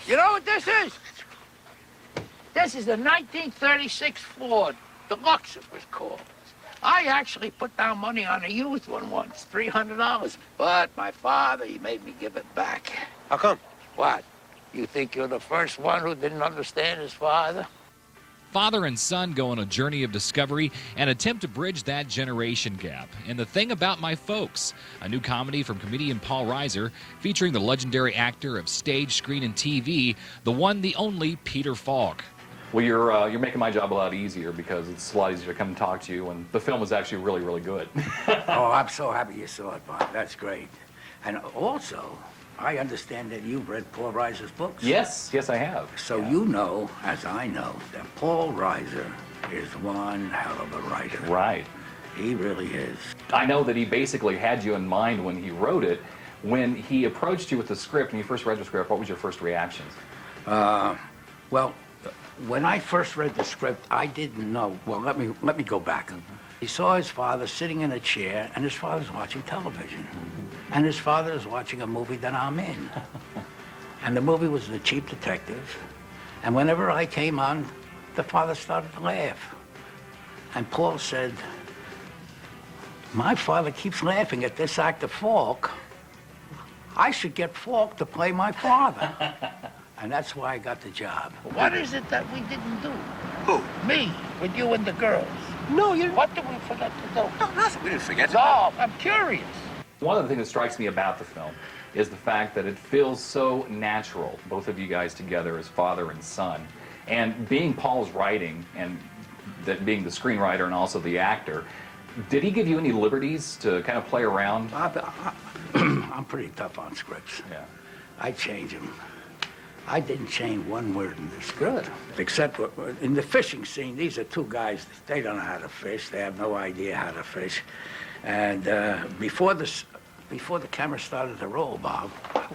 You know what this is? This is a 1936 Ford. Deluxe, it was called. I actually put down money on a used one once, $300. But my father, he made me give it back. How come? What? You think you're the first one who didn't understand his father? Father and son go on a journey of discovery and attempt to bridge that generation gap. And The Thing About My Folks, a new comedy from comedian Paul Reiser, featuring the legendary actor of stage, screen, and TV, the one, the only Peter Falk. Well, you're making my job a lot easier because it's a lot easier to come and talk to you, and the film is actually really, really good. Oh, I'm so happy you saw it, Bob. That's great. And also, I understand that you've read Paul Reiser's books. Yes, I have. So yeah. You know, as I know, that Paul Reiser is one hell of a writer. Right. He really is. I know that he basically had you in mind when he wrote it. When he approached you with the script, and you first read the script, what was your first reactions? Well, when I first read the script, I didn't know. Well, let me go back. He saw his father sitting in a chair, and his father's watching television. And his father is watching a movie that I'm in. And the movie was The Cheap Detective. And whenever I came on, the father started to laugh. And Paul said, my father keeps laughing at this actor Falk. I should get Falk to play my father. And that's why I got the job. What is it that we didn't do? Who? Me, with you and the girls. No, you... What did we forget to do? No, nothing. We didn't forget to... No, I'm curious. One of the things that strikes me about the film is the fact that it feels so natural, both of you guys together as father and son. And being Paul's writing, and that being the screenwriter and also the actor, did he give you any liberties to kind of play around? I'm pretty tough on scripts. Yeah. I change them. I didn't change one word in this script. Good. Except in the fishing scene, these are two guys, they don't know how to fish. They have no idea how to fish. And before the camera started to roll, Bob,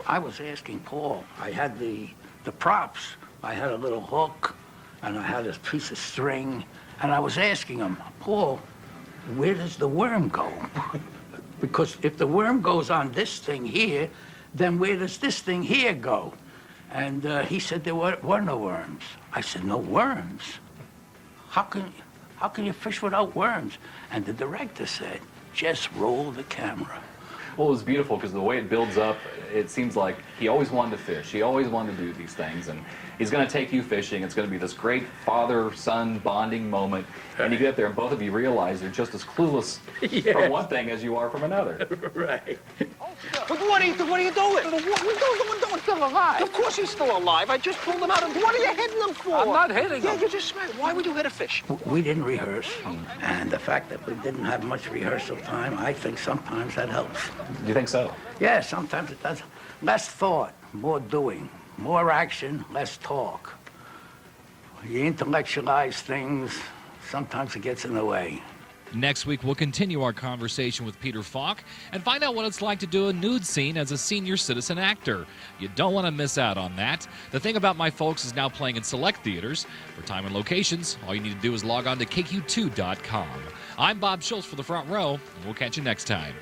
I was asking Paul. I had the props. I had a little hook, and I had a piece of string. And I was asking him, Paul, where does the worm go? Because if the worm goes on this thing here, then where does this thing here go? And he said there were no worms. I said, no worms? How can you fish without worms? And the director said, just roll the camera. Well, it was beautiful because the way it builds up, it seems like he always wanted to fish. He always wanted to do these things. And he's going to take you fishing. It's going to be this great father-son bonding moment. And you get there and both of you realize you're just as clueless Yes. from one thing as you are from another. Right. What are you doing? The one's still alive. Of course he's still alive. I just pulled him out. What are you hitting him for? I'm not hitting Yeah, him. you just smacked. Why would you hit a fish? We didn't rehearse. And the fact that we didn't have much rehearsal time, I think sometimes that helps. Do you think so? Yeah, sometimes it does. Less thought, more doing. More action, less talk. You intellectualize things, sometimes it gets in the way. Next week, we'll continue our conversation with Peter Falk and find out what it's like to do a nude scene as a senior citizen actor. You don't want to miss out on that. The Thing About My Folks is now playing in select theaters. For time and locations, all you need to do is log on to KQ2.com. I'm Bob Shultz for The Front Row, and we'll catch you next time.